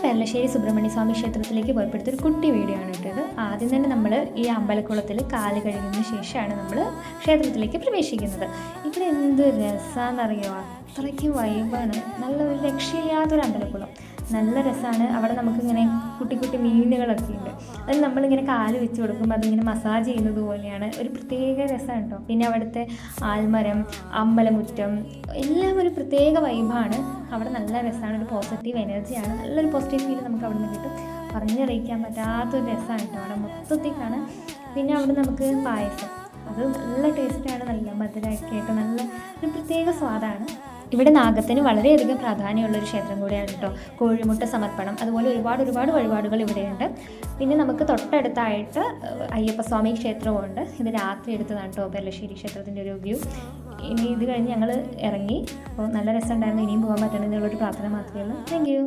പെരളശ്ശേരി സുബ്രഹ്മണ്യ സ്വാമി ക്ഷേത്രത്തിലേക്ക് പോയപ്പോഴത്തെ ഒരു കുട്ടി വീഡിയോ ആണ് ഇട്ടത്. ആദ്യം തന്നെ നമ്മൾ ഈ അമ്പലക്കുളത്തിൽ കാല് കഴുകിയതിന് ശേഷമാണ് നമ്മൾ ക്ഷേത്രത്തിലേക്ക് പ്രവേശിക്കുന്നത്. ഇവിടെ എന്ത് രസമാണെന്നറിയോ, അത്രയ്ക്ക് വൈബാണ്. നല്ലൊരു രക്ഷയില്ലാത്തൊരു അമ്പലക്കുളം, നല്ല രസമാണ്. അവിടെ നമുക്കിങ്ങനെ കുട്ടി കുട്ടി മീനുകളൊക്കെ ഉണ്ട്. അത് നമ്മളിങ്ങനെ കാല് വെച്ച് കൊടുക്കുമ്പോൾ അതിങ്ങനെ മസാജ് ചെയ്യുന്നത് പോലെയാണ്. ഒരു പ്രത്യേക രസമാണ് കേട്ടോ. പിന്നെ അവിടുത്തെ ആൽമരം, അമ്പലമുറ്റം എല്ലാം ഒരു പ്രത്യേക വൈബാണ്. അവിടെ നല്ല രസമാണ്, ഒരു പോസിറ്റീവ് എനർജിയാണ്, നല്ലൊരു പോസിറ്റീവ് ഫീൽ നമുക്ക് അവിടെ നിന്ന് കിട്ടും. പറഞ്ഞറിയിക്കാൻ പറ്റാത്തൊരു രസമാണ് കേട്ടോ അവിടെ മൊത്തത്തിൽ കാണാൻ. പിന്നെ അവിടെ നമുക്ക് പായസം, അത് നല്ല ടേസ്റ്റാണ്, നല്ല മധുരമൊക്കെ ആയിട്ട് നല്ല ഒരു പ്രത്യേക സ്വാദാണ്. ഇവിടെ നാഗത്തിന് വളരെയധികം പ്രാധാന്യമുള്ളൊരു ക്ഷേത്രം കൂടിയാണ് കേട്ടോ. കോഴിമുട്ട സമർപ്പണം, അതുപോലെ ഒരുപാട് വഴിപാടുകൾ ഇവിടെയുണ്ട്. പിന്നെ നമുക്ക് തൊട്ടടുത്തായിട്ട് അയ്യപ്പസ്വാമി ക്ഷേത്രമുണ്ട്. ഇത് രാത്രി എടുത്തതാണ് കേട്ടോ പെരളശ്ശേരി ക്ഷേത്രത്തിൻ്റെ ഒരു വ്യൂ. ഇനി ഇത് കഴിഞ്ഞ് ഞങ്ങൾ ഇറങ്ങി. അപ്പോൾ നല്ല രസമുണ്ടായിരുന്നു, ഇനിയും പോകാൻ പറ്റണമെന്നുള്ളൊരു പ്രാർത്ഥന മാത്രമേ ഉള്ളൂ. Thank you.